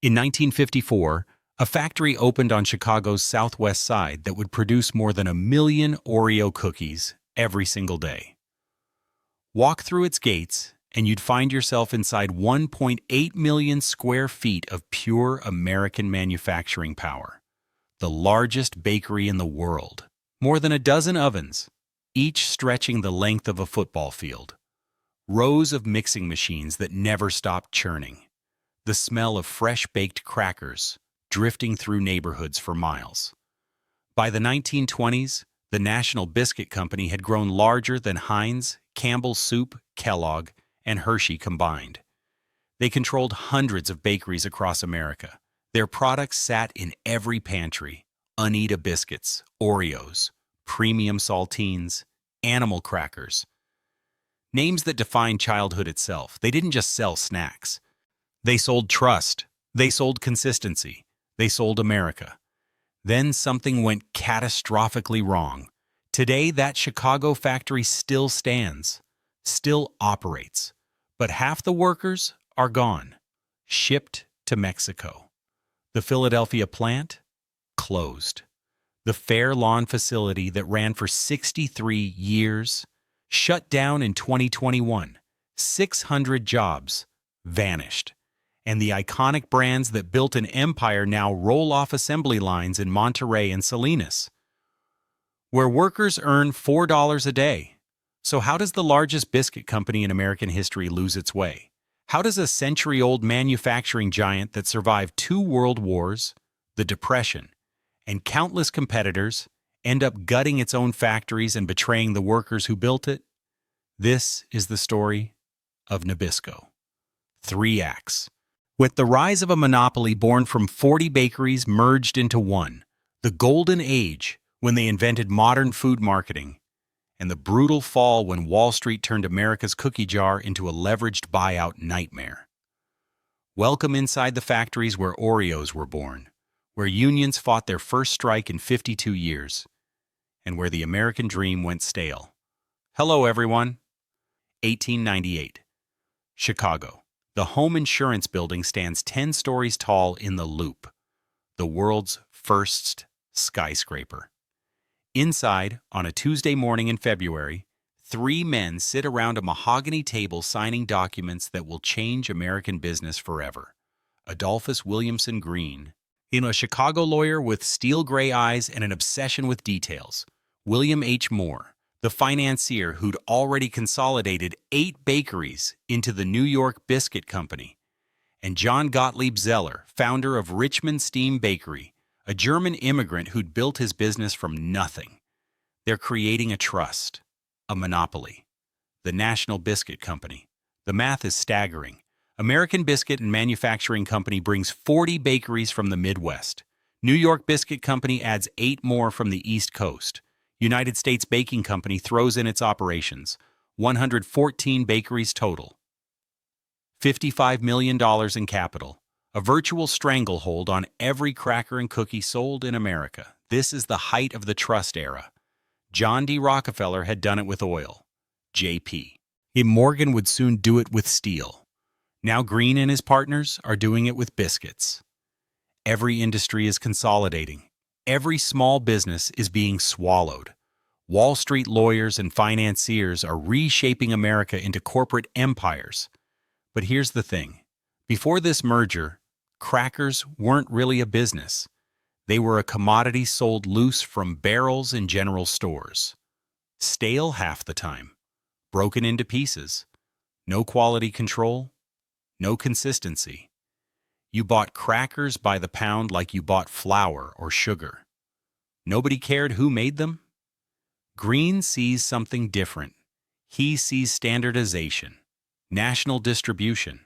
In 1954, a factory opened on Chicago's southwest side that would produce more than 1 million Oreo cookies every single day. Walk through its gates, and you'd find yourself inside 1.8 million square feet of pure American manufacturing power. The largest bakery in the world. More than a dozen ovens, each stretching the length of a football field. Rows of mixing machines that never stopped churning. The smell of fresh-baked crackers drifting through neighborhoods for miles. By the 1920s, the National Biscuit Company had grown larger than Heinz, Campbell's Soup, Kellogg, and Hershey combined. They controlled hundreds of bakeries across America. Their products sat in every pantry: Uneaten biscuits, Oreos, premium saltines, animal crackers. Names that define childhood itself. They didn't just sell snacks. They sold trust. They sold consistency. They sold America. Then something went catastrophically wrong. Today, that Chicago factory still stands, still operates, but half the workers are gone, shipped to Mexico. The Philadelphia plant? Closed. The Fair Lawn facility that ran for 63 years? Shut down in 2021. 600 jobs vanished. And the iconic brands that built an empire now roll off assembly lines in Monterey and Salinas, where workers earn $4 a day. So how does the largest biscuit company in American history lose its way? How does a century-old manufacturing giant that survived 2 world wars, the Depression, and countless competitors end up gutting its own factories and betraying the workers who built it? This is the story of Nabisco. 3 acts. With the rise of a monopoly born from 40 bakeries merged into one, the golden age when they invented modern food marketing, and the brutal fall when Wall Street turned America's cookie jar into a leveraged buyout nightmare. Welcome inside the factories where Oreos were born, where unions fought their first strike in 52 years, and where the American dream went stale. Hello, everyone. 1898. Chicago. The home insurance building stands 10 stories tall in the Loop, the world's first skyscraper. Inside, on a Tuesday morning in February, 3 men sit around a mahogany table signing documents that will change American business forever. Adolphus Williamson Green, a Chicago lawyer with steel gray eyes and an obsession with details. William H. Moore, the financier who'd already consolidated 8 bakeries into the New York Biscuit Company. And John Gottlieb Zeller, founder of Richmond Steam Bakery, a German immigrant who'd built his business from nothing. They're creating a trust, a monopoly. The National Biscuit Company. The math is staggering. American Biscuit and Manufacturing Company brings 40 bakeries from the Midwest. New York Biscuit Company adds 8 more from the East Coast. United States Baking Company throws in its operations. 114 bakeries total. $55 million in capital. A virtual stranglehold on every cracker and cookie sold in America. This is the height of the trust era. John D. Rockefeller had done it with oil. JP. Morgan would soon do it with steel. Now Green and his partners are doing it with biscuits. Every industry is consolidating. Every small business is being swallowed. Wall Street lawyers and financiers are reshaping America into corporate empires. But here's the thing. Before this merger, crackers weren't really a business. They were a commodity sold loose from barrels in general stores. Stale half the time. Broken into pieces. No quality control. No consistency. You bought crackers by the pound like you bought flour or sugar. Nobody cared who made them. Green sees something different. He sees standardization, national distribution,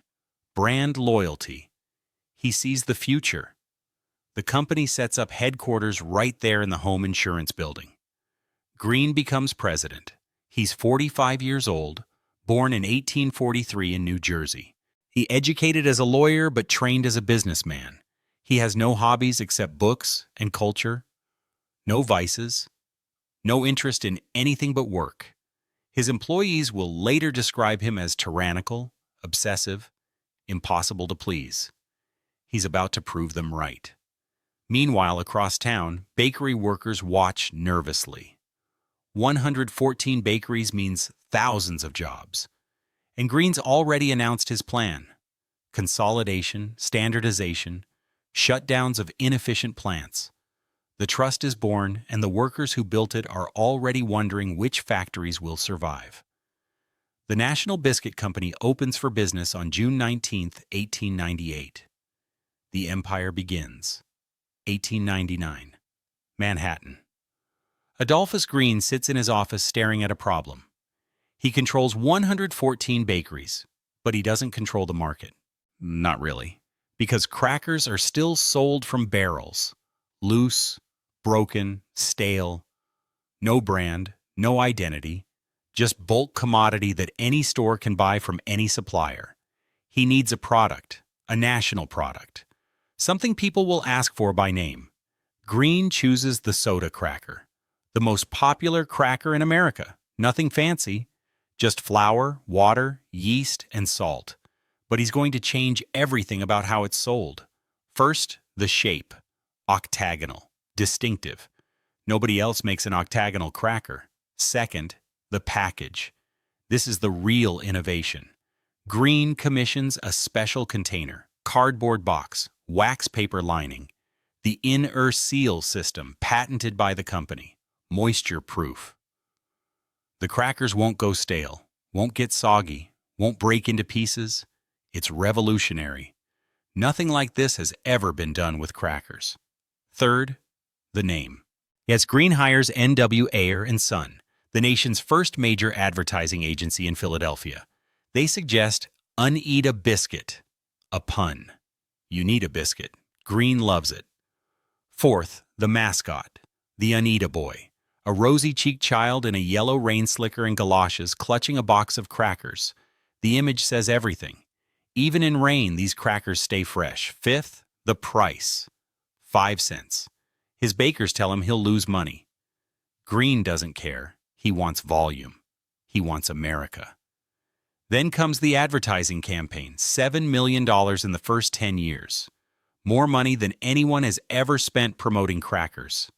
brand loyalty. He sees the future. The company sets up headquarters right there in the home insurance building. Green becomes president. He's 45 years old, born in 1843 in New Jersey. He educated as a lawyer but trained as a businessman. He has no hobbies except books and culture, no vices, no interest in anything but work. His employees will later describe him as tyrannical, obsessive, impossible to please. He's about to prove them right. Meanwhile, across town, bakery workers watch nervously. 114 bakeries means thousands of jobs. And Green's already announced his plan: consolidation, standardization, shutdowns of inefficient plants. The trust is born, and the workers who built it are already wondering which factories will survive. The National Biscuit Company opens for business on June 19, 1898. The empire begins. 1899. Manhattan. Adolphus Green sits in his office staring at a problem. He controls 114 bakeries, but he doesn't control the market. Not really, because crackers are still sold from barrels. Loose, broken, stale. No brand, no identity. Just bulk commodity that any store can buy from any supplier. He needs a product, a national product. Something people will ask for by name. Green chooses the soda cracker. The most popular cracker in America. Nothing fancy. Just flour, water, yeast, and salt. But he's going to change everything about how it's sold. First, the shape. Octagonal. Distinctive. Nobody else makes an octagonal cracker. Second, the package. This is the real innovation. Green commissions a special container, cardboard box, wax paper lining, the in-ear seal system patented by the company, moisture-proof. The crackers won't go stale, won't get soggy, won't break into pieces. It's revolutionary. Nothing like this has ever been done with crackers. Third, the name. Yes, Green hires N.W. Ayer and Son, the nation's first major advertising agency in Philadelphia. They suggest "Uneat a biscuit," a pun. You need a biscuit. Green loves it. Fourth, the mascot, the Uneat-a boy, a rosy-cheeked child in a yellow rain slicker and galoshes clutching a box of crackers. The image says everything. Even in rain, these crackers stay fresh. Fifth, the price, 5 cents. His bakers tell him he'll lose money. Green doesn't care. He wants volume. He wants America. Then comes the advertising campaign, $7 million in the first 10 years. More money than anyone has ever spent promoting crackers.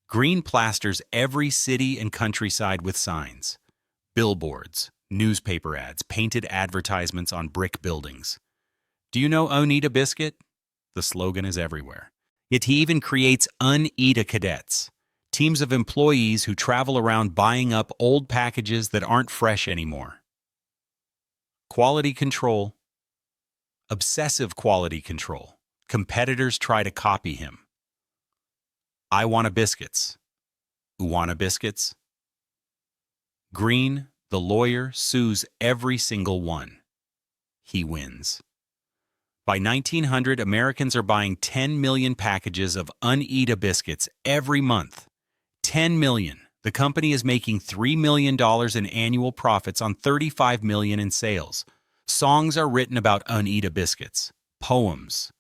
Green plasters every city and countryside with signs. Billboards, newspaper ads, painted advertisements on brick buildings. Do you know Uneat a biscuit? The slogan is everywhere. Yet he even creates Uneat a cadets, teams of employees who travel around buying up old packages that aren't fresh anymore. Quality control. Obsessive quality control. Competitors try to copy him. I want a biscuits. Want a biscuits? Green, the lawyer, sues every single one. He wins. By 1900, Americans are buying 10 million packages of Uneat a biscuits every month. 10 million. The company is making $3 million in annual profits on $35 million in sales. Songs are written about Uneat a biscuits. Poems.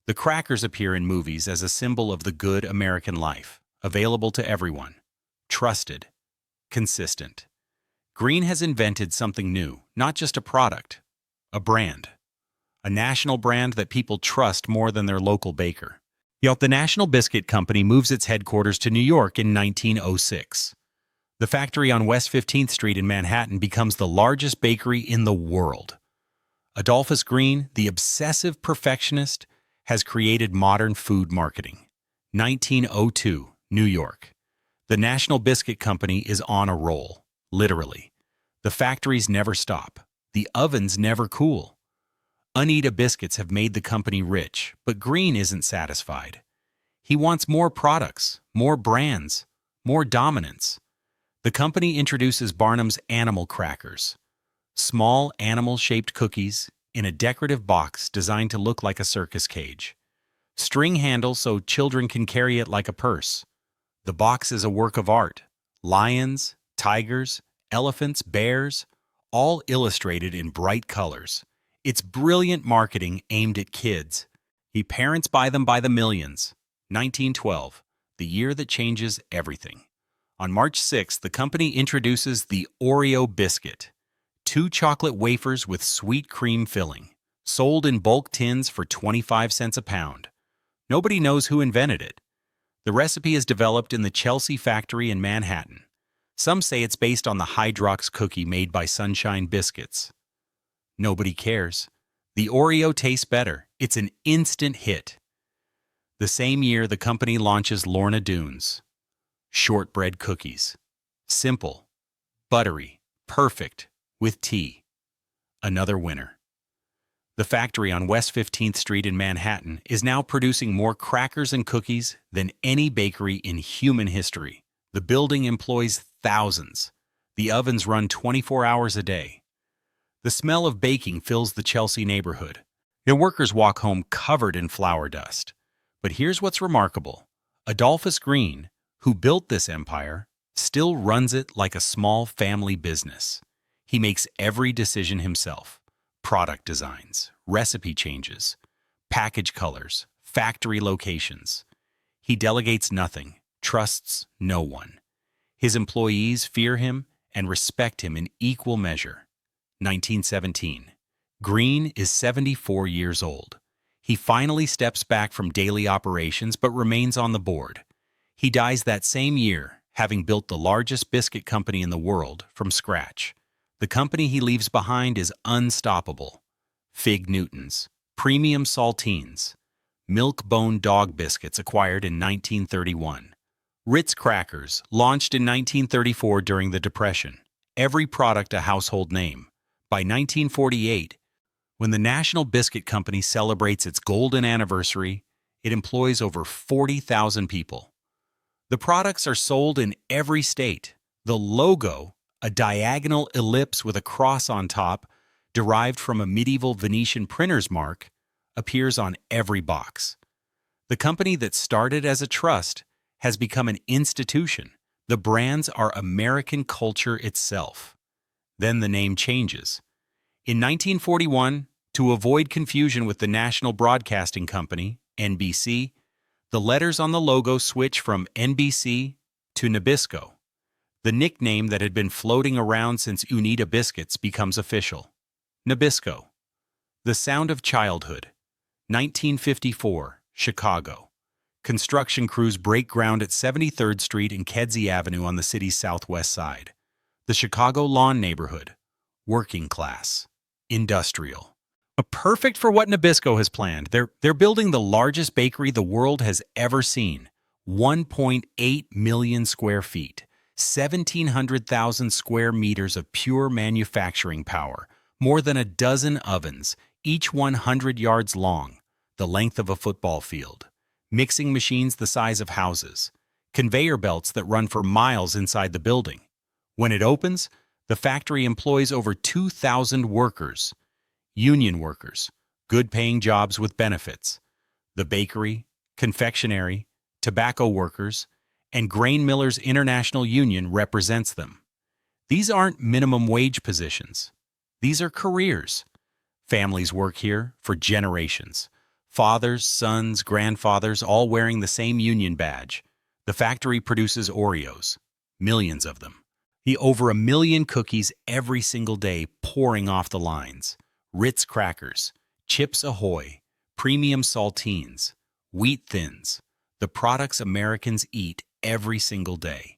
The crackers appear in movies as a symbol of the good American life, available to everyone. Trusted. Consistent. Green has invented something new, not just a product, a brand. A national brand that people trust more than their local baker. Yet the National Biscuit Company moves its headquarters to New York in 1906. The factory on West 15th Street in Manhattan becomes the largest bakery in the world. Adolphus Green, the obsessive perfectionist, has created modern food marketing. 1902, New York. The National Biscuit Company is on a roll, literally. The factories never stop. The ovens never cool. Uneat a biscuits have made the company rich, but Green isn't satisfied. He wants more products, more brands, more dominance. The company introduces Barnum's Animal Crackers, small animal-shaped cookies in a decorative box designed to look like a circus cage. String handle so children can carry it like a purse. The box is a work of art. Lions, tigers, elephants, bears, all illustrated in bright colors. It's brilliant marketing aimed at kids. Parents buy them by the millions. 1912, the year that changes everything. On March 6th, the company introduces the Oreo biscuit, 2 chocolate wafers with sweet cream filling. sold in bulk tins for 25 cents a pound. Nobody knows who invented it. The recipe is developed in the Chelsea factory in Manhattan. Some say it's based on the Hydrox cookie made by Sunshine Biscuits. Nobody cares. The Oreo tastes better. It's an instant hit. The same year, the company launches Lorna Doones. Shortbread cookies. Simple, buttery, perfect, with tea. Another winner. The factory on West 15th Street in Manhattan is now producing more crackers and cookies than any bakery in human history. The building employs thousands. The ovens run 24 hours a day. The smell of baking fills the Chelsea neighborhood. The workers walk home covered in flour dust. But here's what's remarkable. Adolphus Green, who built this empire, still runs it like a small family business. He makes every decision himself. Product designs, recipe changes, package colors, factory locations. He delegates nothing, trusts no one. His employees fear him and respect him in equal measure. 1917. Green is 74 years old. He finally steps back from daily operations but remains on the board. He dies that same year, having built the largest biscuit company in the world from scratch. The company he leaves behind is unstoppable. Fig Newtons, premium saltines, milk-bone dog biscuits acquired in 1931. Ritz Crackers, launched in 1934 during the Depression. Every product a household name. By 1948, when the National Biscuit Company celebrates its golden anniversary, it employs over 40,000 people. The products are sold in every state. The logo, a diagonal ellipse with a cross on top, derived from a medieval Venetian printer's mark, appears on every box. The company that started as a trust has become an institution. The brands are American culture itself. Then the name changes. In 1941, to avoid confusion with the National Broadcasting Company, NBC, the letters on the logo switch from NBC to Nabisco. The nickname that had been floating around since Unita Biscuits becomes official. Nabisco. The sound of childhood. 1954, Chicago. Construction crews break ground at 73rd Street and Kedzie Avenue on the city's southwest side. The Chicago lawn neighborhood. Working class. Industrial. Perfect for what Nabisco has planned. They're building the largest bakery the world has ever seen. 1.8 million square feet. 1,700,000 square meters of pure manufacturing power. More than a dozen ovens, each 100 yards long, the length of a football field. Mixing machines the size of houses. Conveyor belts that run for miles inside the building. When it opens, the factory employs over 2,000 workers. Union workers, good-paying jobs with benefits. The bakery, confectionery, tobacco workers, and Grain Millers International Union represents them. These aren't minimum wage positions. These are careers. Families work here for generations. Fathers, sons, grandfathers, all wearing the same union badge. The factory produces Oreos, millions of them. Over 1 million cookies every single day pouring off the lines. Ritz Crackers, Chips Ahoy, premium saltines, wheat thins, the products Americans eat every single day.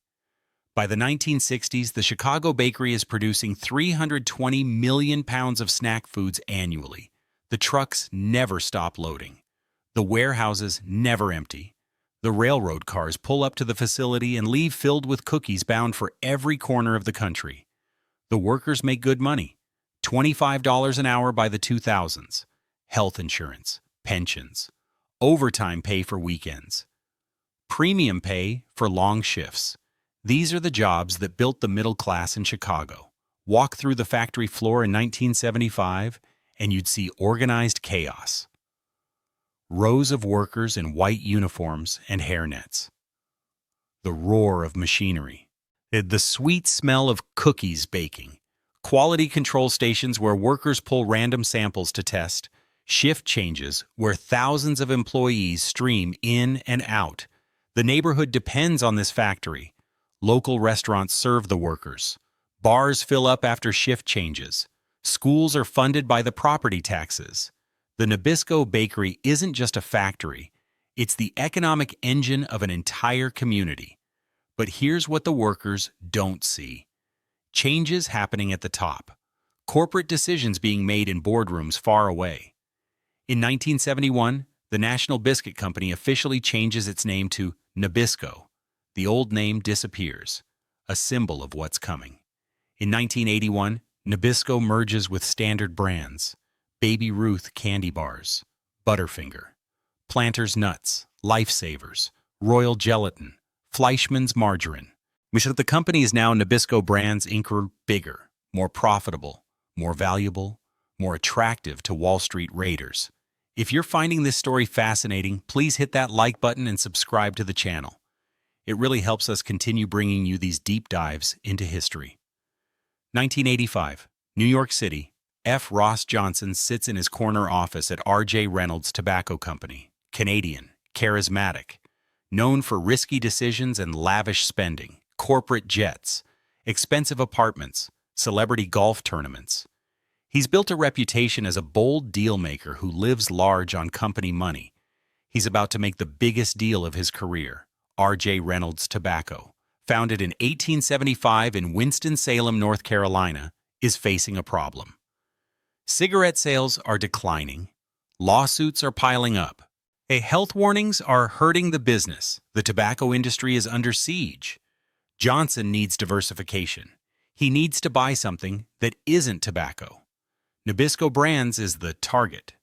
By the 1960s, the Chicago bakery is producing 320 million pounds of snack foods annually. The trucks never stop loading. The warehouses never empty. The railroad cars pull up to the facility and leave filled with cookies bound for every corner of the country. The workers make good money. $25 an hour by the 2000s. Health insurance, pensions, overtime pay for weekends, premium pay for long shifts. These are the jobs that built the middle class in Chicago. Walk through the factory floor in 1975 and you'd see organized chaos. Rows of workers in white uniforms and hairnets. The roar of machinery. The sweet smell of cookies baking. Quality control stations where workers pull random samples to test. Shift changes where thousands of employees stream in and out. The neighborhood depends on this factory. Local restaurants serve the workers. Bars fill up after shift changes. Schools are funded by the property taxes. The Nabisco Bakery isn't just a factory, it's the economic engine of an entire community. But here's what the workers don't see. Changes happening at the top. Corporate decisions being made in boardrooms far away. In 1971, the National Biscuit Company officially changes its name to Nabisco. The old name disappears, a symbol of what's coming. In 1981, Nabisco merges with standard brands, Baby Ruth candy bars, Butterfinger, Planters nuts, Lifesavers, Royal Gelatin, Fleischmann's margarine. The company is now Nabisco Brands Inc. Bigger, more profitable, more valuable, more attractive to Wall Street raiders. If you're finding this story fascinating, please hit that like button and subscribe to the channel. It really helps us continue bringing you these deep dives into history. 1985, New York City. F. Ross Johnson sits in his corner office at R.J. Reynolds Tobacco Company. Canadian, charismatic, known for risky decisions and lavish spending, corporate jets, expensive apartments, celebrity golf tournaments. He's built a reputation as a bold deal-maker who lives large on company money. He's about to make the biggest deal of his career. R.J. Reynolds Tobacco, founded in 1875 in Winston-Salem, North Carolina, is facing a problem. Cigarette sales are declining. Lawsuits are piling up. Health warnings are hurting the business. The tobacco industry is under siege. Johnson needs diversification. He needs to buy something that isn't tobacco. Nabisco Brands is the target.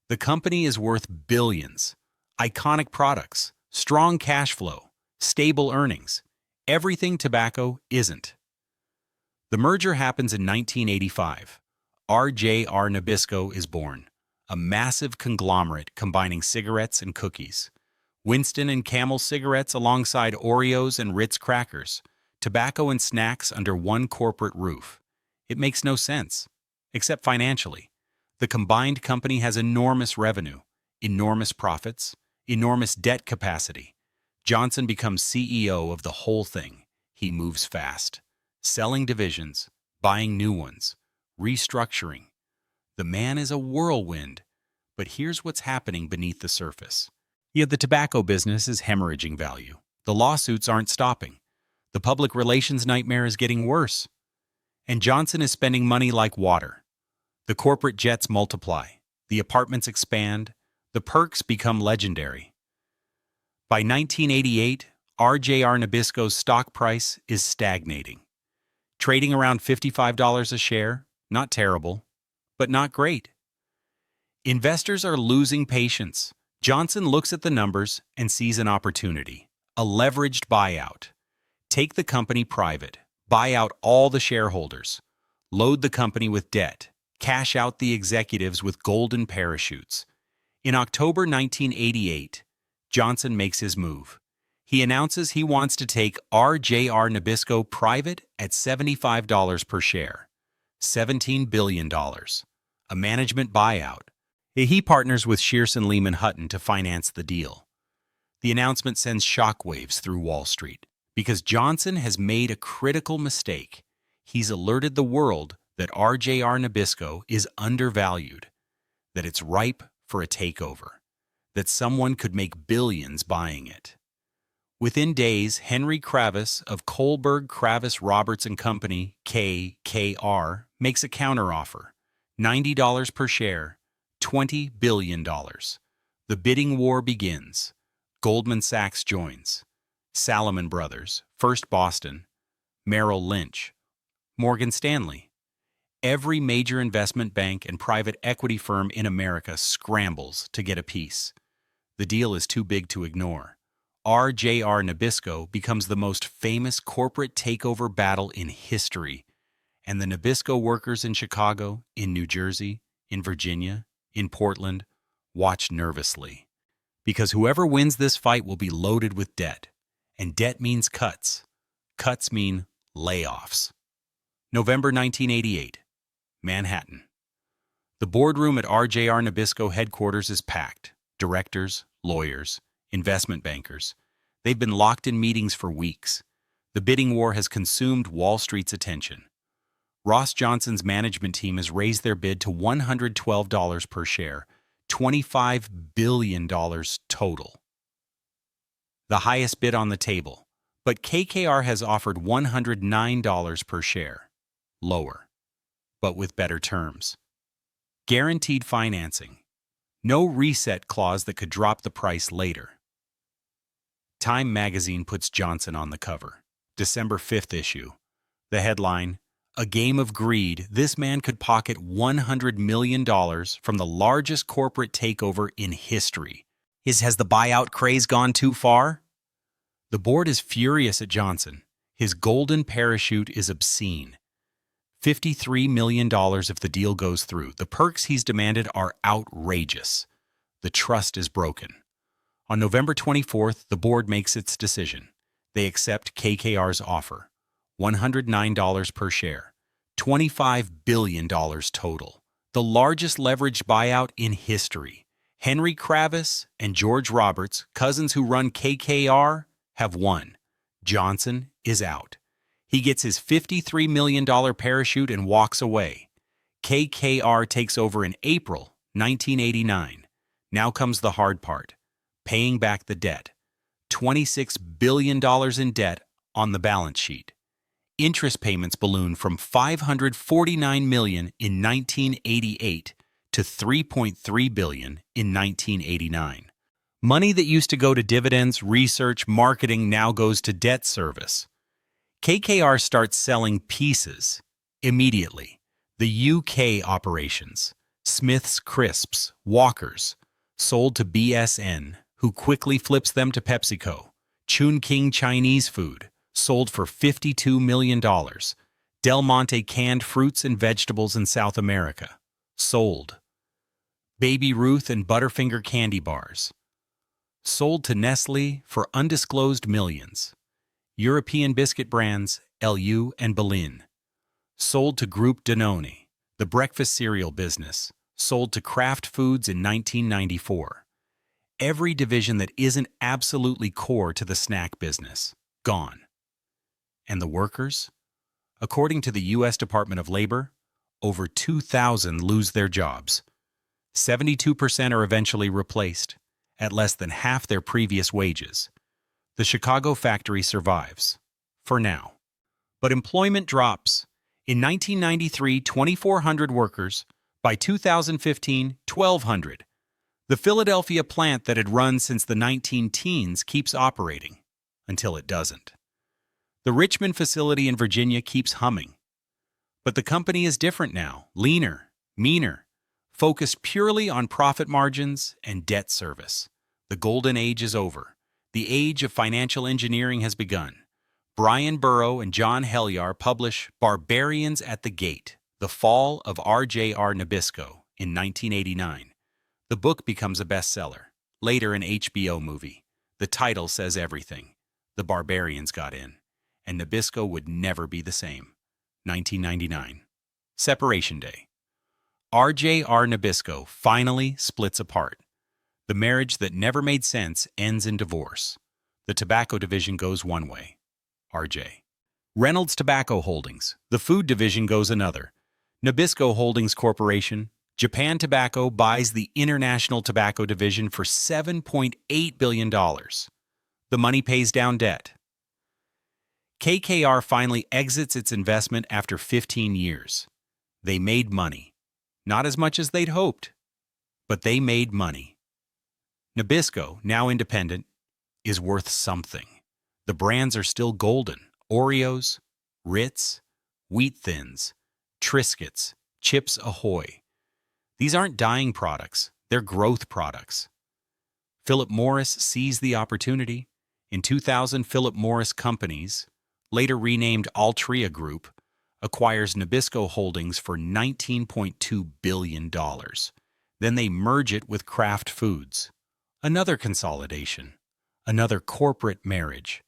The company is worth billions. Iconic products, strong cash flow, stable earnings. Everything tobacco isn't. The merger happens in 1985. RJR Nabisco is born, a massive conglomerate combining cigarettes and cookies. Winston and Camel cigarettes alongside Oreos and Ritz Crackers. Tobacco and snacks under one corporate roof. It makes no sense, except financially. The combined company has enormous revenue, enormous profits, enormous debt capacity. Johnson becomes CEO of the whole thing. He moves fast, selling divisions, buying new ones, restructuring. The man is a whirlwind, but here's what's happening beneath the surface. Yet the tobacco business is hemorrhaging value. The lawsuits aren't stopping. The public relations nightmare is getting worse. And Johnson is spending money like water. The corporate jets multiply. The apartments expand. The perks become legendary. By 1988, RJR Nabisco's stock price is stagnating. Trading around $55 a share, not terrible, but not great. Investors are losing patience. Johnson looks at the numbers and sees an opportunity, a leveraged buyout. Take the company private, buy out all the shareholders, load the company with debt, cash out the executives with golden parachutes. In October 1988, Johnson makes his move. He announces he wants to take RJR Nabisco private at $75 per share, $17 billion, a management buyout. He partners with Shearson Lehman Hutton to finance the deal. The announcement sends shockwaves through Wall Street because Johnson has made a critical mistake. He's alerted the world that RJR Nabisco is undervalued, that it's ripe for a takeover, that someone could make billions buying it. Within days, Henry Kravis of Kohlberg, Kravis, Roberts & Company, KKR, makes a counteroffer, $90 per share, $20 billion. The bidding war begins. Goldman Sachs joins. Salomon Brothers, First Boston, Merrill Lynch, Morgan Stanley. Every major investment bank and private equity firm in America scrambles to get a piece. The deal is too big to ignore. RJR Nabisco becomes the most famous corporate takeover battle in history, and the Nabisco workers in Chicago, in New Jersey, in Virginia, in Portland, watch nervously. Because whoever wins this fight will be loaded with debt, and debt means cuts. Cuts mean layoffs. November 1988, Manhattan. The boardroom at RJR Nabisco headquarters is packed. Directors, lawyers, investment bankers. They've been locked in meetings for weeks. The bidding war has consumed Wall Street's attention. Ross Johnson's management team has raised their bid to $112 per share, $25 billion total. The highest bid on the table, but KKR has offered $109 per share. Lower, but with better terms. Guaranteed financing. No reset clause that could drop the price later. Time magazine puts Johnson on the cover. December 5th issue. The headline, "A game of greed, this man could pocket $100 million from the largest corporate takeover in history. Has the buyout craze gone too far?" The board is furious at Johnson. His golden parachute is obscene. $53 million if the deal goes through. The perks he's demanded are outrageous. The trust is broken. On November 24th, the board makes its decision. They accept KKR's offer. $109 per share. $25 billion total. The largest leveraged buyout in history. Henry Kravis and George Roberts, cousins who run KKR, have won. Johnson is out. He gets his $53 million parachute and walks away. KKR takes over in April 1989. Now comes the hard part, paying back the debt. $26 billion in debt on the balance sheet. Interest payments balloon from $549 million in 1988 to $3.3 billion in 1989. Money that used to go to dividends, research, marketing now goes to debt service. KKR starts selling pieces immediately. The UK operations, Smith's Crisps, Walkers, sold to BSN, who quickly flips them to PepsiCo. Chunking Chinese food, sold for $52 million. Del Monte canned fruits and vegetables in South America, sold. Baby Ruth and Butterfinger candy bars, sold to Nestle for undisclosed millions. European biscuit brands LU and Berlin, sold to Groupe Danone. The breakfast cereal business, sold to Kraft Foods in 1994. Every division that isn't absolutely core to the snack business, gone. And the workers? According to the U.S. Department of Labor, over 2,000 lose their jobs. 72% are eventually replaced, at less than half their previous wages. The Chicago factory survives, for now. But employment drops. In 1993, 2,400 workers. By 2015, 1,200. The Philadelphia plant that had run since the 19-teens keeps operating, until it doesn't. The Richmond facility in Virginia keeps humming. But the company is different now, leaner, meaner, focused purely on profit margins and debt service. The golden age is over. The age of financial engineering has begun. Brian Burrow and John Helyar publish Barbarians at the Gate, The Fall of RJR Nabisco in 1989. The book becomes a bestseller, later an HBO movie. The title says everything. The Barbarians got in, and Nabisco would never be the same. 1999. Separation Day. RJR Nabisco finally splits apart. The marriage that never made sense ends in divorce. The tobacco division goes one way. RJ. Reynolds Tobacco Holdings. The food division goes another. Nabisco Holdings Corporation. Japan Tobacco buys the International Tobacco Division for $7.8 billion. The money pays down debt. KKR finally exits its investment after 15 years. They made money. Not as much as they'd hoped, but they made money. Nabisco, now independent, is worth something. The brands are still golden. Oreos, Ritz, Wheat Thins, Triscuits, Chips Ahoy. These aren't dying products, they're growth products. Philip Morris seized the opportunity. In 2000, Philip Morris Companies, later renamed Altria Group, acquires Nabisco Holdings for $19.2 billion. Then they merge it with Kraft Foods. Another consolidation. Another corporate marriage.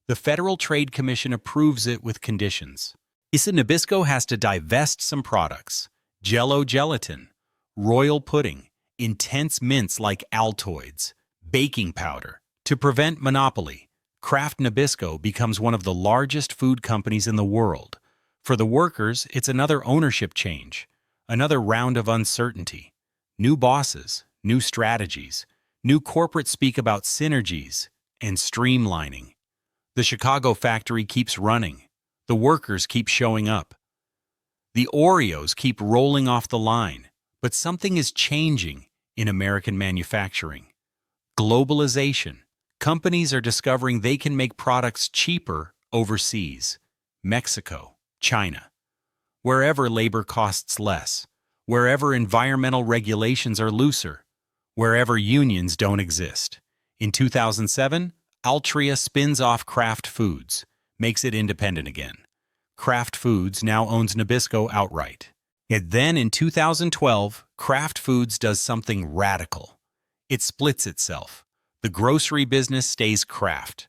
The Federal Trade Commission approves it with conditions. Nabisco has to divest some products. Jell-O gelatin, royal pudding, intense mints like Altoids, baking powder. To prevent monopoly, Kraft Nabisco becomes one of the largest food companies in the world. For the workers, it's another ownership change, another round of uncertainty. New bosses, new strategies, new corporate speak about synergies and streamlining. The Chicago factory keeps running. The workers keep showing up. The Oreos keep rolling off the line. But something is changing in American manufacturing. Globalization. Companies are discovering they can make products cheaper overseas. Mexico, China. Wherever labor costs less. Wherever environmental regulations are looser. Wherever unions don't exist. In 2007, Altria spins off Kraft Foods, makes it independent again. Kraft Foods now owns Nabisco outright. And then in 2012, Kraft Foods does something radical. It splits itself. The grocery business stays Kraft.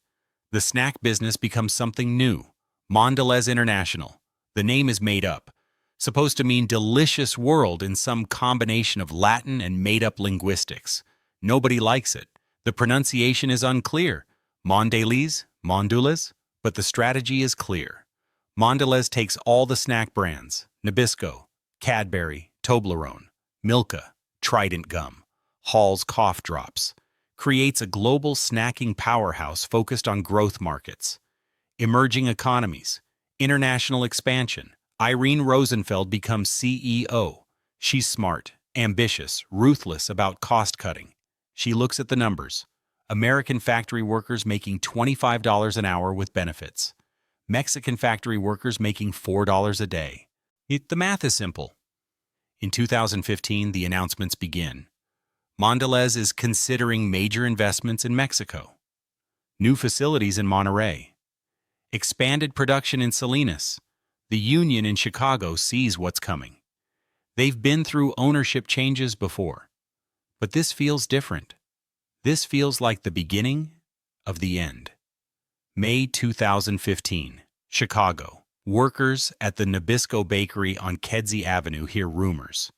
The snack business becomes something new. Mondelēz International. The name is made up. Supposed to mean delicious world in some combination of Latin and made-up linguistics. Nobody likes it. The pronunciation is unclear. Mondelēz, but the strategy is clear. Mondelēz takes all the snack brands, Nabisco, Cadbury, Toblerone, Milka, Trident Gum, Hall's Cough Drops, creates a global snacking powerhouse focused on growth markets, emerging economies, international expansion. Irene Rosenfeld becomes CEO. She's smart, ambitious, ruthless about cost-cutting. She looks at the numbers. American factory workers making $25 an hour with benefits. Mexican factory workers making $4 a day. The math is simple. In 2015, the announcements begin. Mondelēz is considering major investments in Mexico. New facilities in Monterrey. Expanded production in Salinas. The union in Chicago sees what's coming. They've been through ownership changes before. But this feels different. This feels like the beginning of the end. May 2015, Chicago. Workers at the Nabisco bakery on Kedzie Avenue hear rumors,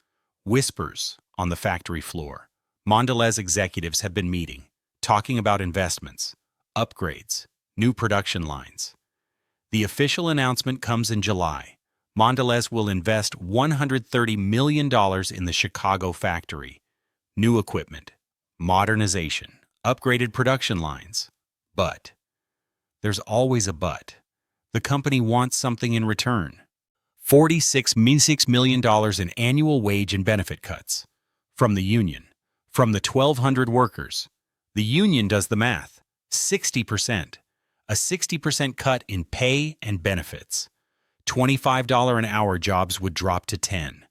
whispers on the factory floor. Mondelēz executives have been meeting, talking about investments, upgrades, new production lines. The official announcement comes in July. Mondelēz will invest $130 million in the Chicago factory. New equipment, modernization, upgraded production lines. But there's always a but. The company wants something in return. $46 million in annual wage and benefit cuts. From the union. From the 1,200 workers. The union does the math. 60%. A 60% cut in pay and benefits. $25 an hour jobs would drop to $10.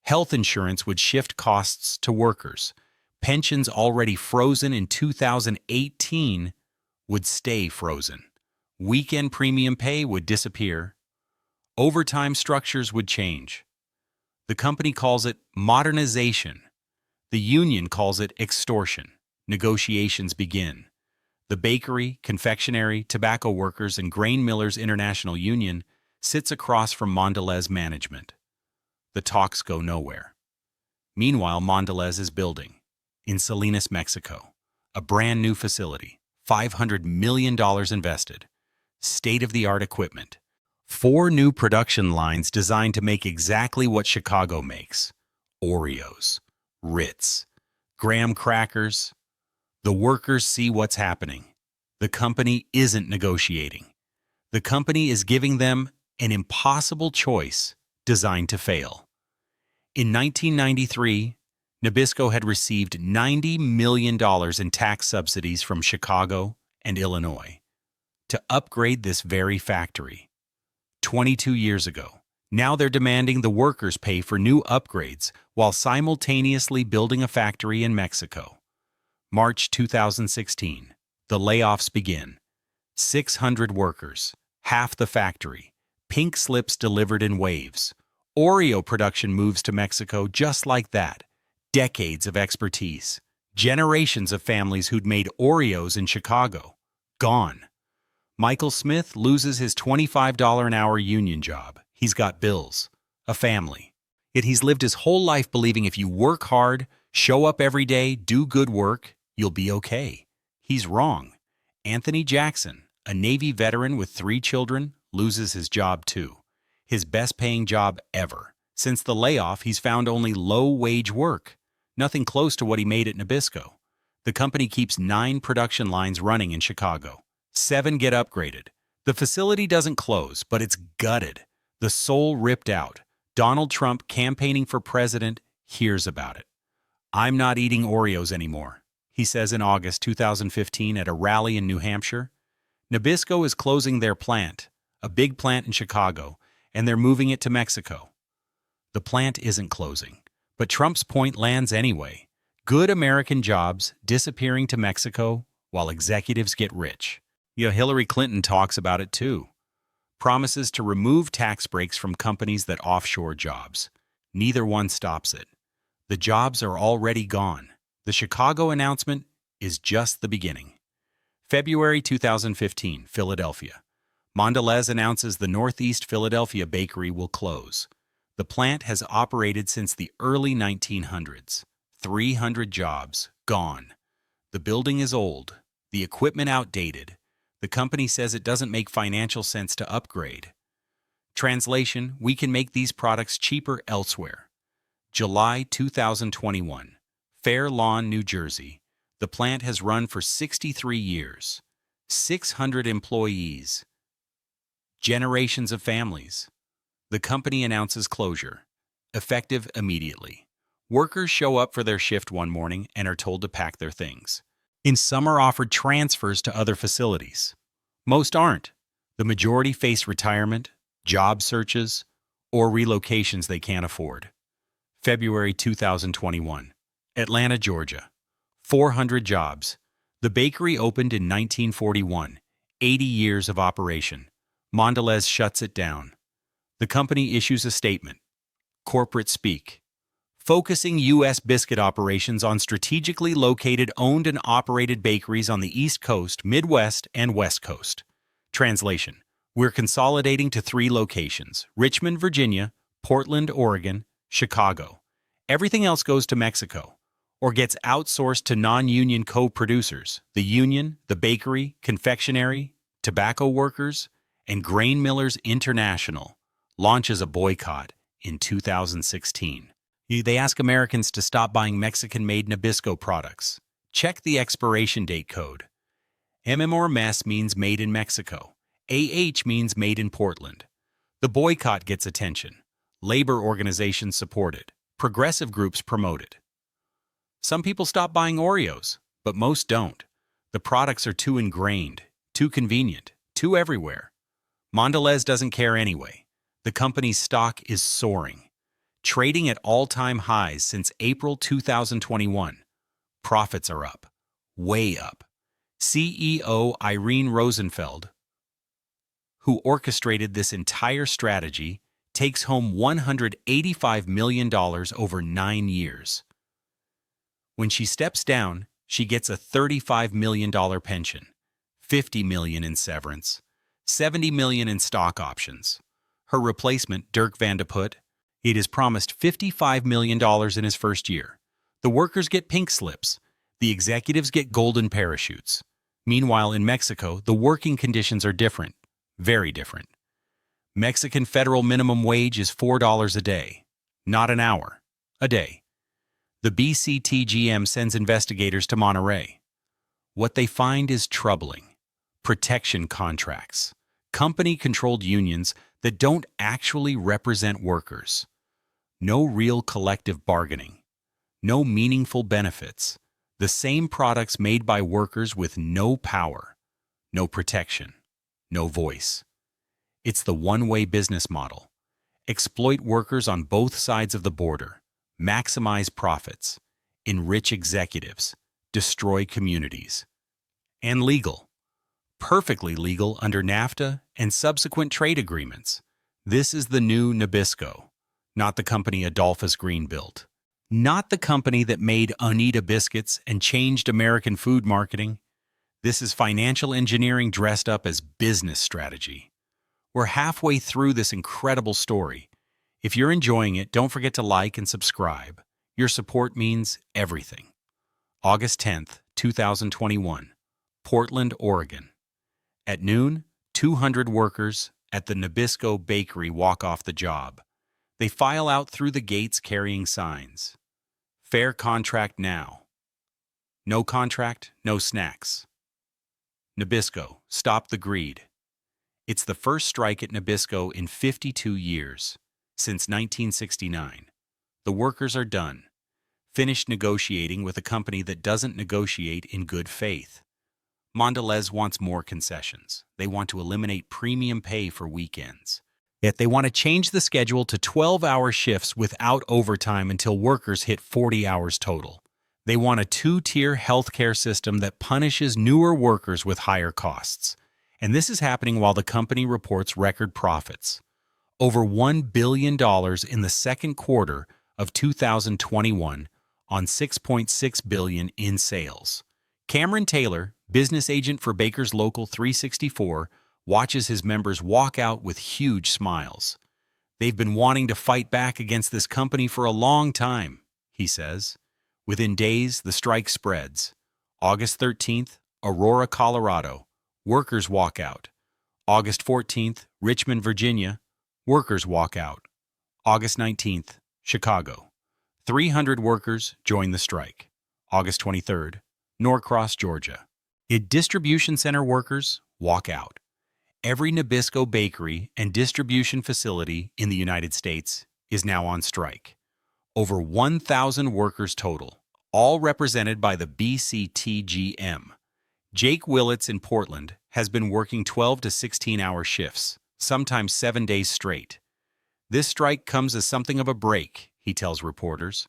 Health insurance would shift costs to workers. Pensions already frozen in 2018 would stay frozen. Weekend premium pay would disappear. Overtime structures would change. The company calls it modernization. The union calls it extortion. Negotiations begin. The Bakery, Confectionery, Tobacco Workers, and Grain Millers International Union sits across from Mondelēz management. The talks go nowhere. Meanwhile, Mondelēz is building, in Salinas, Mexico, a brand new facility, $500 million invested, state-of-the-art equipment, 4 new production lines designed to make exactly what Chicago makes: Oreos, Ritz, graham crackers. The workers see what's happening. The company isn't negotiating. The company is giving them an impossible choice designed to fail. In 1993, Nabisco had received $90 million in tax subsidies from Chicago and Illinois to upgrade this very factory. 22 years ago, now they're demanding the workers pay for new upgrades while simultaneously building a factory in Mexico. March 2016, the layoffs begin. 600 workers, half the factory, pink slips delivered in waves. Oreo production moves to Mexico just like that. Decades of expertise, generations of families who'd made Oreos in Chicago, gone. Michael Smith loses his $25 an hour union job. He's got bills, a family. Yet he's lived his whole life believing if you work hard, show up every day, do good work, you'll be okay. He's wrong. Anthony Jackson, a Navy veteran with 3 children, loses his job too. His best-paying job ever. Since the layoff, he's found only low-wage work. nothing close to what he made at Nabisco. The company keeps 9 production lines running in Chicago. 7 get upgraded. The facility doesn't close, but it's gutted. The soul ripped out. Donald Trump, campaigning for president, hears about it. "I'm not eating Oreos anymore," he says in August 2015 at a rally in New Hampshire. Nabisco is closing their plant, a big plant in Chicago, and they're moving it to Mexico. The plant isn't closing, but Trump's point lands anyway. Good American jobs disappearing to Mexico while executives get rich. Hillary Clinton talks about it too. Promises to remove tax breaks from companies that offshore jobs. Neither one stops it. The jobs are already gone. The Chicago announcement is just the beginning. February 2015, Philadelphia. Mondelēz announces the Northeast Philadelphia bakery will close. The plant has operated since the early 1900s. 300 jobs gone. The building is old, the equipment outdated. The company says it doesn't make financial sense to upgrade. Translation: we can make these products cheaper elsewhere. July 2021, Fair Lawn, New Jersey. The plant has run for 63 years. 600 employees. Generations of families. The company announces closure. Effective immediately. Workers show up for their shift one morning and are told to pack their things. Some are offered transfers to other facilities. Most aren't. The majority face retirement, job searches, or relocations they can't afford. February 2021, Atlanta, Georgia. 400 jobs. The bakery opened in 1941, 80 years of operation. Mondelēz shuts it down. The company issues a statement. Corporate speak. Focusing U.S. biscuit operations on strategically located owned and operated bakeries on the East Coast, Midwest, and West Coast. Translation: we're consolidating to 3 locations: Richmond, Virginia, Portland, Oregon, Chicago. Everything else goes to Mexico, or gets outsourced to non-union co-producers. The union, the bakery, confectionery, tobacco workers, and Grain Millers International launches a boycott in 2016. They ask Americans to stop buying Mexican-made Nabisco products. Check the expiration date code. MMRMS means made in Mexico. AH means made in Portland. The boycott gets attention. Labor organizations support it. Progressive groups promote it. Some people stop buying Oreos, but most don't. The products are too ingrained, too convenient, too everywhere. Mondelēz doesn't care anyway. The company's stock is soaring, trading at all-time highs since April 2021. Profits are up, way up. CEO Irene Rosenfeld, who orchestrated this entire strategy, takes home $185 million over 9 years. When she steps down, she gets a $35 million pension, $50 million in severance, $70 million in stock options. Her replacement, Dirk Van de Putte, it is promised $55 million in his first year. The workers get pink slips. The executives get golden parachutes. Meanwhile, in Mexico, the working conditions are different, very different. Mexican federal minimum wage is $4 a day, not an hour, a day. The BCTGM sends investigators to Monterrey. What they find is troubling. Protection contracts, company-controlled unions that don't actually represent workers. No real collective bargaining. No meaningful benefits. The same products made by workers with no power, no protection, no voice. It's the one-way business model. Exploit workers on both sides of the border, maximize profits, enrich executives, destroy communities. And legal. Perfectly legal under NAFTA and subsequent trade agreements. This is the new Nabisco, not the company Adolphus Green built. Not the company that made Oneida biscuits and changed American food marketing. This is financial engineering dressed up as business strategy. We're halfway through this incredible story. If you're enjoying it, don't forget to like and subscribe. Your support means everything. August 10th, 2021, Portland, Oregon. At noon, 200 workers at the Nabisco bakery walk off the job. They file out through the gates carrying signs. Fair contract now. No contract, no snacks. Nabisco, stop the greed. It's the first strike at Nabisco in 52 years, since 1969. The workers are done, finished negotiating with a company that doesn't negotiate in good faith. Mondelēz wants more concessions. They want to eliminate premium pay for weekends. Yet they want to change the schedule to 12-hour shifts without overtime until workers hit 40 hours total. They want a two-tier healthcare system that punishes newer workers with higher costs. And this is happening while the company reports record profits. Over $1 billion in the second quarter of 2021 on $6.6 billion in sales. Cameron Taylor, business agent for Baker's Local 364, watches his members walk out with huge smiles. They've been wanting to fight back against this company for a long time, he says. Within days, the strike spreads. August 13th, Aurora, Colorado. Workers walk out. August 14th, Richmond, Virginia. Workers walk out. August 19th, Chicago. 300 workers join the strike. August 23rd, Norcross, Georgia. Distribution center workers walk out. Every Nabisco bakery and distribution facility in the United States is now on strike. Over 1,000 workers total, all represented by the BCTGM. Jake Willits in Portland has been working 12 to 16-hour shifts, sometimes 7 days straight. This strike comes as something of a break, he tells reporters.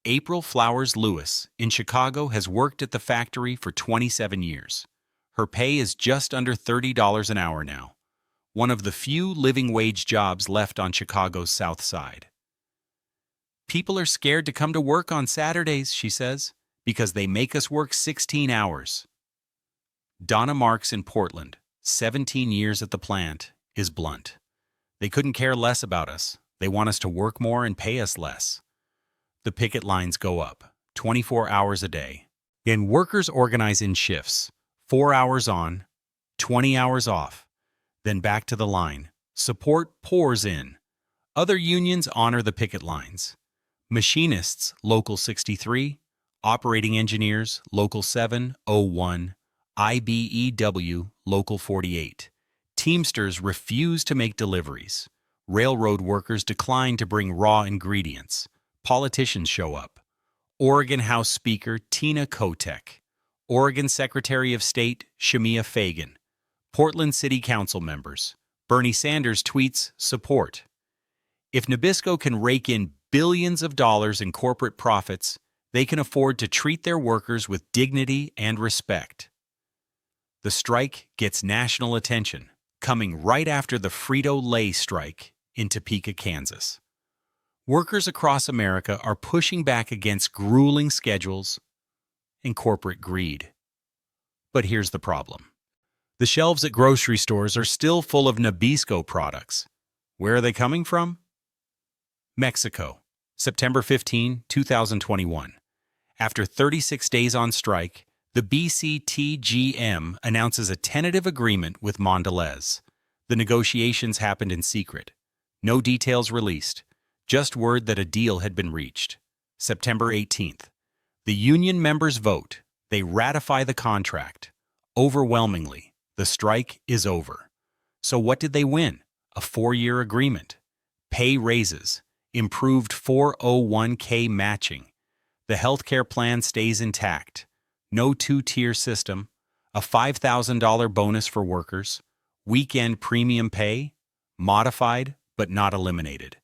April Flowers Lewis in Chicago has worked at the factory for 27 years. Her pay is just under $30 an hour now, one of the few living wage jobs left on Chicago's South Side. People are scared to come to work on Saturdays, she says, because they make us work 16 hours. Donna Marks in Portland, 17 years at the plant, is blunt. They couldn't care less about us. They want us to work more and pay us less. The picket lines go up, 24 hours a day. And workers organize in shifts, 4 hours on, 20 hours off, then back to the line. Support pours in. Other unions honor the picket lines. Machinists, Local 63, Operating Engineers, Local 701, IBEW, Local 48. Teamsters refuse to make deliveries. Railroad workers decline to bring raw ingredients. Politicians show up. Oregon House Speaker Tina Kotek. Oregon Secretary of State Shemia Fagan. Portland City Council members. Bernie Sanders tweets support. If Nabisco can rake in billions of dollars in corporate profits, they can afford to treat their workers with dignity and respect. The strike gets national attention, coming right after the Frito-Lay strike in Topeka, Kansas. Workers across America are pushing back against grueling schedules and corporate greed. But here's the problem. The shelves at grocery stores are still full of Nabisco products. Where are they coming from? Mexico, September 15, 2021. After 36 days on strike, the BCTGM announces a tentative agreement with Mondelēz. The negotiations happened in secret. No details released, just word that a deal had been reached. September 18th. The union members vote. They ratify the contract. Overwhelmingly, the strike is over. So what did they win? A 4-year agreement. Pay raises. Improved 401k matching. The healthcare plan stays intact. No two-tier system. A $5,000 bonus for workers. Weekend premium pay. Modified, but not eliminated.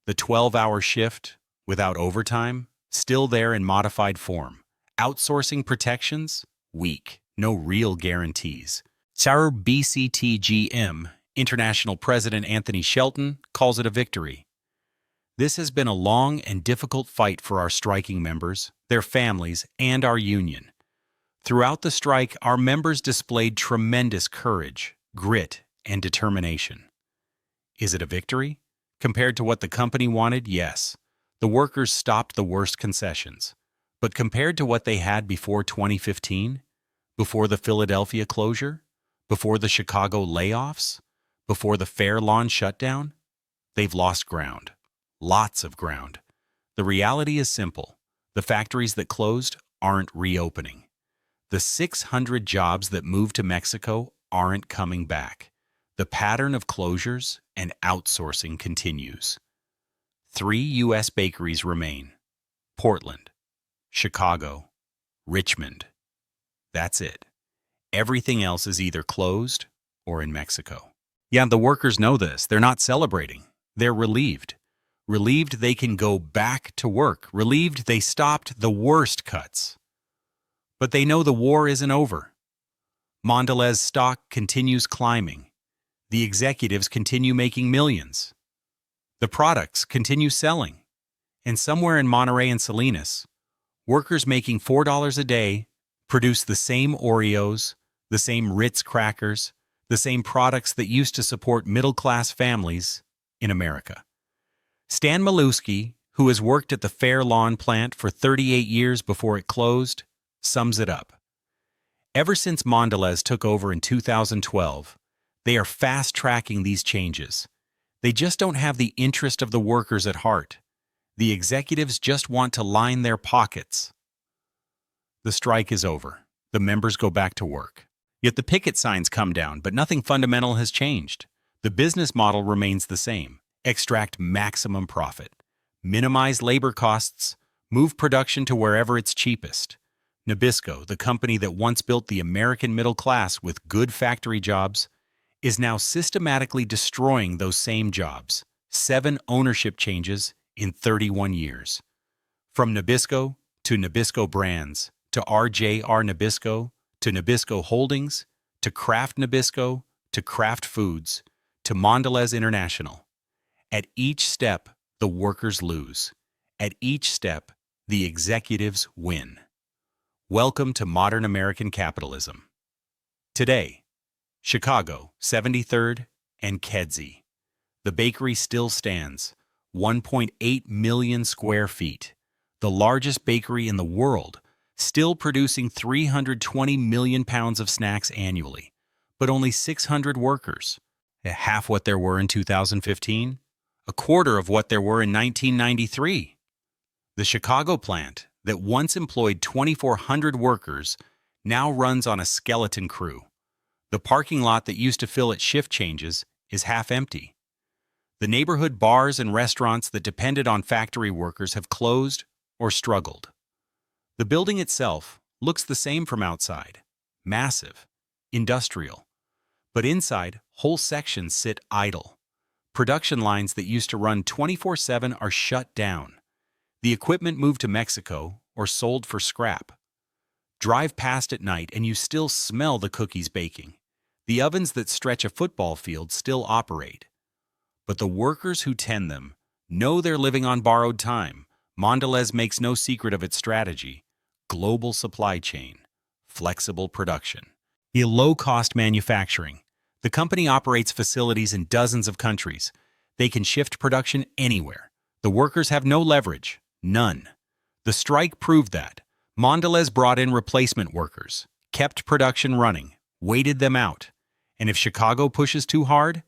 The 12-hour shift, without overtime, still there in modified form. Outsourcing protections? Weak. No real guarantees. Our BCTGM, International President Anthony Shelton, calls it a victory. This has been a long and difficult fight for our striking members, their families, and our union. Throughout the strike, our members displayed tremendous courage, grit, and determination. Is it a victory? Compared to what the company wanted, yes. The workers stopped the worst concessions. But compared to what they had before 2015, before the Philadelphia closure, before the Chicago layoffs, before the Fair Lawn shutdown, they've lost ground. Lots of ground. The reality is simple. The factories that closed aren't reopening. The 600 jobs that moved to Mexico aren't coming back. The pattern of closures and outsourcing continues. 3 U.S. bakeries remain: Portland, Chicago, Richmond. That's it. Everything else is either closed or in Mexico. Yeah, the workers know this. They're not celebrating. They're relieved. Relieved they can go back to work. Relieved they stopped the worst cuts. But they know the war isn't over. Mondelēz stock continues climbing. The executives continue making millions. The products continue selling. And somewhere in Monterrey and Salinas, workers making $4 a day produce the same Oreos, the same Ritz Crackers, the same products that used to support middle-class families in America. Stan Maluski, who has worked at the Fair Lawn plant for 38 years before it closed, sums it up. Ever since Mondelēz took over in 2012, they are fast-tracking these changes. They just don't have the interest of the workers at heart. The executives just want to line their pockets. The strike is over. The members go back to work. Yet the picket signs come down, but nothing fundamental has changed. The business model remains the same. Extract maximum profit. Minimize labor costs. Move production to wherever it's cheapest. Nabisco, the company that once built the American middle class with good factory jobs, is now systematically destroying those same jobs. 7 ownership changes in 31 years. From Nabisco to Nabisco Brands, to RJR Nabisco, to Nabisco Holdings, to Kraft Nabisco, to Kraft Foods, to Mondelēz International. At each step, the workers lose. At each step, the executives win. Welcome to modern American capitalism. Today, Chicago, 73rd and Kedzie. The bakery still stands, 1.8 million square feet, the largest bakery in the world, still producing 320 million pounds of snacks annually, but only 600 workers. Half what there were in 2015, a quarter of what there were in 1993. The Chicago plant, that once employed 2,400 workers, now runs on a skeleton crew. The parking lot that used to fill at shift changes is half empty. The neighborhood bars and restaurants that depended on factory workers have closed or struggled. The building itself looks the same from outside, massive, industrial. But inside, whole sections sit idle. Production lines that used to run 24/7 are shut down. The equipment moved to Mexico or sold for scrap. Drive past at night and you still smell the cookies baking. The ovens that stretch a football field still operate. But the workers who tend them know they're living on borrowed time. Mondelēz makes no secret of its strategy: global supply chain, flexible production, low-cost manufacturing. The company operates facilities in dozens of countries. They can shift production anywhere. The workers have no leverage, none. The strike proved that. Mondelēz brought in replacement workers, kept production running, waited them out. And if Chicago pushes too hard,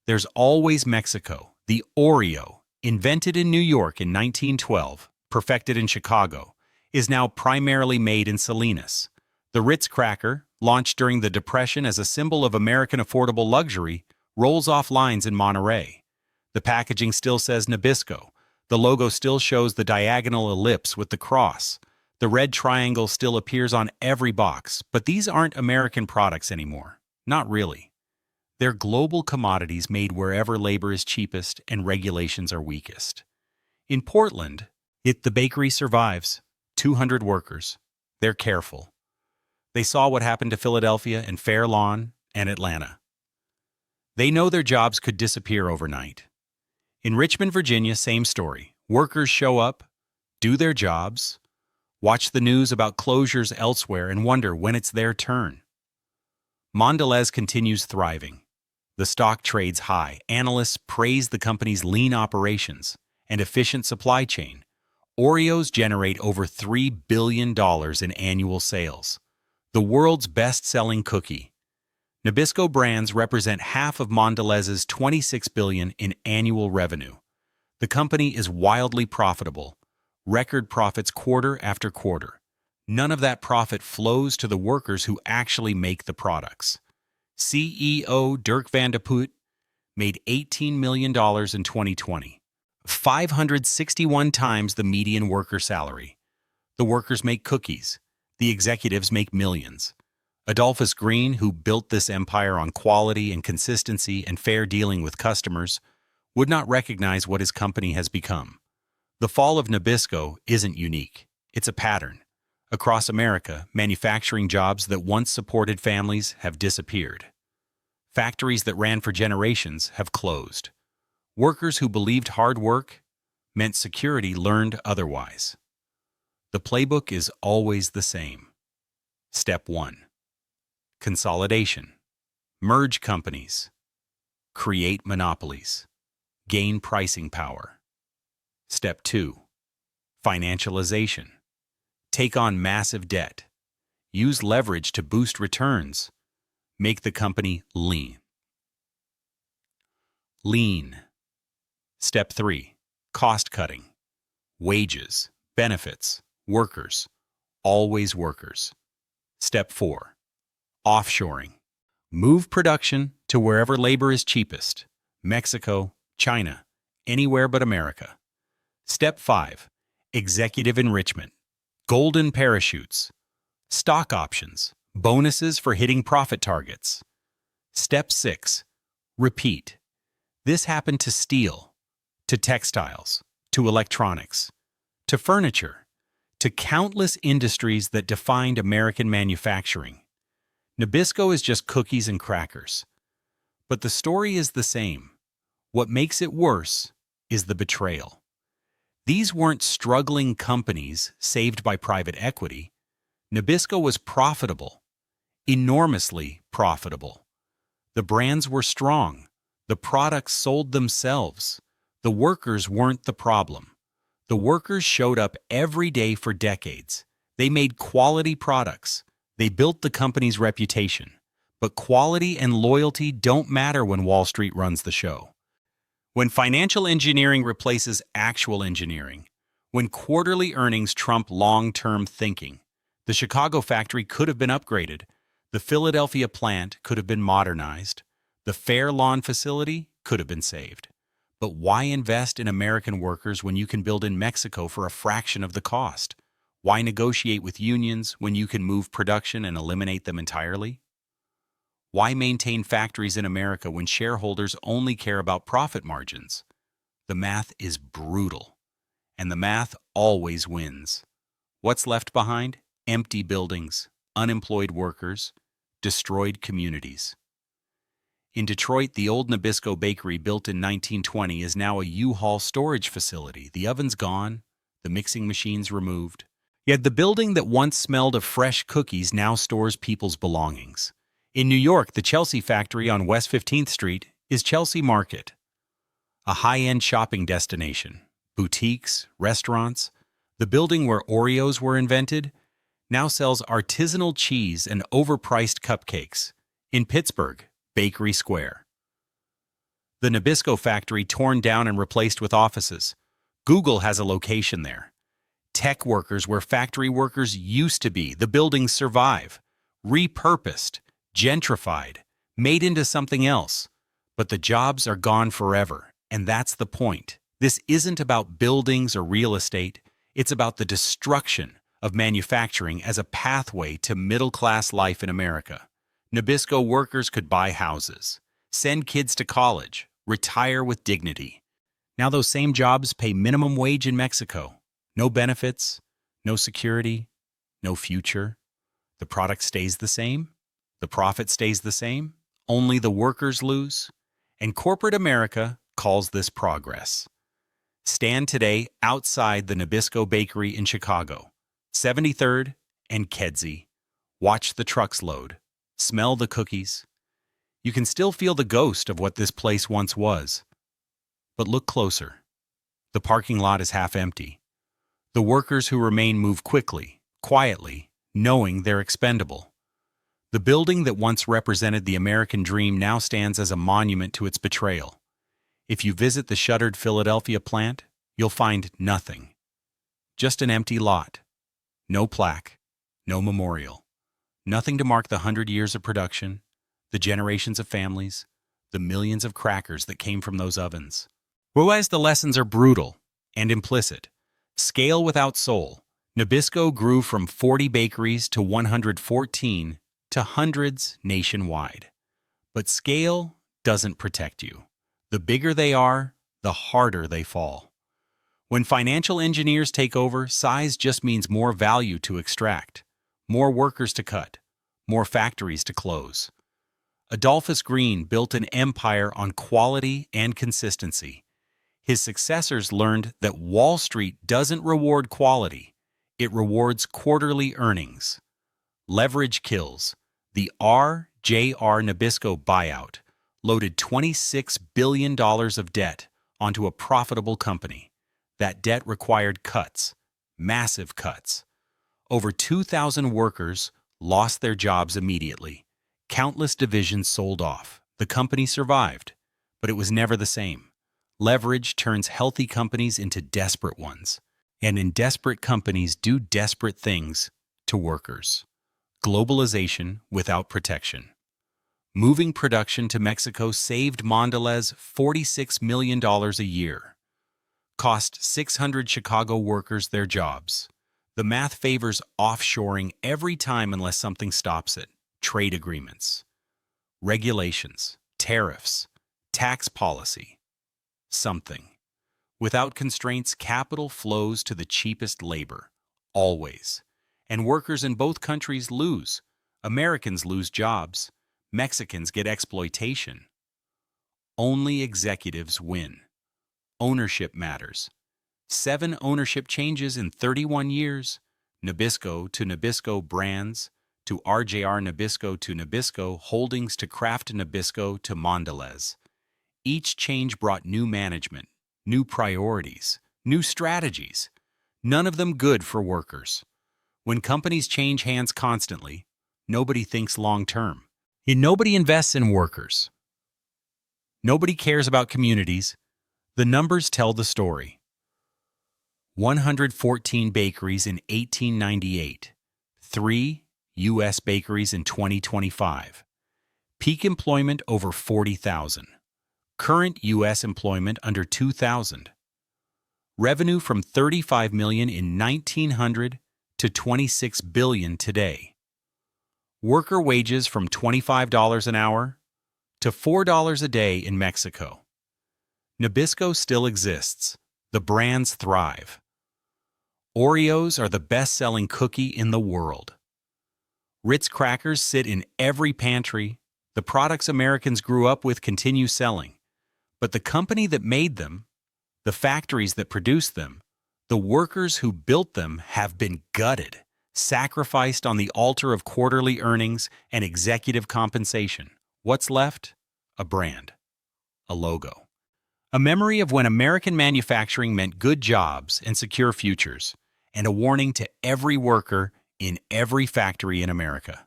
there's always Mexico. The Oreo, invented in New York in 1912, perfected in Chicago, is now primarily made in Salinas. The Ritz Cracker, launched during the Depression as a symbol of American affordable luxury, rolls off lines in Monterrey. The packaging still says Nabisco. The logo still shows the diagonal ellipse with the cross. The red triangle still appears on every box, but these aren't American products anymore. Not really. They're global commodities made wherever labor is cheapest and regulations are weakest. In Portland, the bakery survives. 200 workers. They're careful. They saw what happened to Philadelphia and Fair Lawn and Atlanta. They know their jobs could disappear overnight. In Richmond, Virginia, same story. Workers show up, do their jobs, watch the news about closures elsewhere and wonder when it's their turn. Mondelēz continues thriving. The stock trades high. Analysts praise the company's lean operations and efficient supply chain. Oreos generate over $3 billion in annual sales. The world's best-selling cookie. Nabisco brands represent half of Mondelēz's $26 billion in annual revenue. The company is wildly profitable. record profits quarter after quarter. None of that profit flows to the workers who actually make the products. CEO Dirk van de Putte made $18 million in 2020, 561 times the median worker salary. The workers make cookies. The executives make millions. Adolphus Green, who built this empire on quality and consistency and fair dealing with customers, would not recognize what his company has become. The fall of Nabisco isn't unique. It's a pattern. Across America, manufacturing jobs that once supported families have disappeared. Factories that ran for generations have closed. Workers who believed hard work meant security learned otherwise. The playbook is always the same. Step 1. Consolidation. Merge companies. Create monopolies. Gain pricing power. Step 2. Financialization. Take on massive debt. Use leverage to boost returns. Make the company lean. Lean. Step 3. Cost cutting. Wages, benefits, workers. Always workers. Step 4. Offshoring. Move production to wherever labor is cheapest. Mexico, China, anywhere but America. Step 5. Executive enrichment. Golden parachutes. Stock options. Bonuses for hitting profit targets. Step 6. Repeat. This happened to steel, to textiles, to electronics, to furniture, to countless industries that defined American manufacturing. Nabisco is just cookies and crackers. But the story is the same. What makes it worse is the betrayal. These weren't struggling companies saved by private equity. Nabisco was profitable, enormously profitable. The brands were strong. The products sold themselves. The workers weren't the problem. The workers showed up every day for decades. They made quality products. They built the company's reputation. But quality and loyalty don't matter when Wall Street runs the show. When financial engineering replaces actual engineering, when quarterly earnings trump long-term thinking, the Chicago factory could have been upgraded, the Philadelphia plant could have been modernized, the Fair Lawn facility could have been saved. But why invest in American workers when you can build in Mexico for a fraction of the cost? Why negotiate with unions when you can move production and eliminate them entirely? Why maintain factories in America when shareholders only care about profit margins? The math is brutal, and the math always wins. What's left behind? Empty buildings, unemployed workers, destroyed communities. In Detroit, the old Nabisco bakery built in 1920 is now a U-Haul storage facility. The oven's gone, the mixing machines removed. Yet the building that once smelled of fresh cookies now stores people's belongings. In New York, the Chelsea factory on West 15th Street is Chelsea Market, a high-end shopping destination. Boutiques, restaurants. The building where Oreos were invented now sells artisanal cheese and overpriced cupcakes. In Pittsburgh, Bakery Square. The Nabisco factory torn down and replaced with offices. Google has a location there. Tech workers where factory workers used to be. The buildings survive. Repurposed, gentrified, made into something else. But the jobs are gone forever, and that's the point. This isn't about buildings or real estate. It's about the destruction of manufacturing as a pathway to middle-class life in America. Nabisco workers could buy houses, send kids to college, retire with dignity. Now those same jobs pay minimum wage in Mexico. No benefits, no security, no future. The product stays the same. The profit stays the same. Only the workers lose. And corporate America calls this progress. Stand today outside the Nabisco Bakery in Chicago, 73rd and Kedzie. Watch the trucks load. Smell the cookies. You can still feel the ghost of what this place once was. But look closer. The parking lot is half empty. The workers who remain move quickly, quietly, knowing they're expendable. The building that once represented the American dream now stands as a monument to its betrayal. If you visit the shuttered Philadelphia plant, you'll find nothing. Just an empty lot. No plaque, no memorial. Nothing to mark the 100 years of production, the generations of families, the millions of crackers that came from those ovens. Whereas the lessons are brutal and implicit. Scale without soul. Nabisco grew from 40 bakeries to 114 to hundreds nationwide. But scale doesn't protect you. The bigger they are, the harder they fall. When financial engineers take over, size just means more value to extract, more workers to cut, more factories to close. Adolphus Green built an empire on quality and consistency. His successors learned that Wall Street doesn't reward quality, it rewards quarterly earnings. Leverage kills. The RJR Nabisco buyout loaded $26 billion of debt onto a profitable company. That debt required cuts, massive cuts. Over 2,000 workers lost their jobs immediately. Countless divisions sold off. The company survived, but it was never the same. Leverage turns healthy companies into desperate ones, and in desperate companies do desperate things to workers. Globalization without protection. Moving production to Mexico saved Mondelēz $46 million a year. Cost 600 Chicago workers their jobs. The math favors offshoring every time unless something stops it. Trade agreements, regulations, tariffs, tax policy. Something. Without constraints, capital flows to the cheapest labor, always. And workers in both countries lose. Americans lose jobs. Mexicans get exploitation. Only executives win. Ownership matters. 7 ownership changes in 31 years. Nabisco to Nabisco Brands, to RJR Nabisco to Nabisco Holdings to Kraft Nabisco to Mondelēz. Each change brought new management, new priorities, new strategies. None of them good for workers. When companies change hands constantly, nobody thinks long-term. Nobody invests in workers. Nobody cares about communities. The numbers tell the story. 114 bakeries in 1898. 3 U.S. bakeries in 2025. Peak employment over 40,000. Current U.S. employment under 2,000. Revenue from $35 million in 1900 to $26 billion today. Worker wages from $25 an hour to $4 a day in Mexico. Nabisco still exists. The brands thrive. Oreos are the best-selling cookie in the world. Ritz Crackers sit in every pantry. The products Americans grew up with continue selling. But the company that made them, the factories that produced them, the workers who built them have been gutted, sacrificed on the altar of quarterly earnings and executive compensation. What's left? A brand. A logo. A memory of when American manufacturing meant good jobs and secure futures, and a warning to every worker in every factory in America.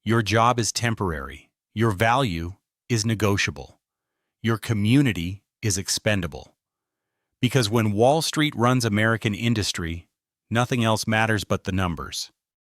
Your job is temporary. Your value is negotiable. Your community is expendable. Because when Wall Street runs American industry, nothing else matters but the numbers.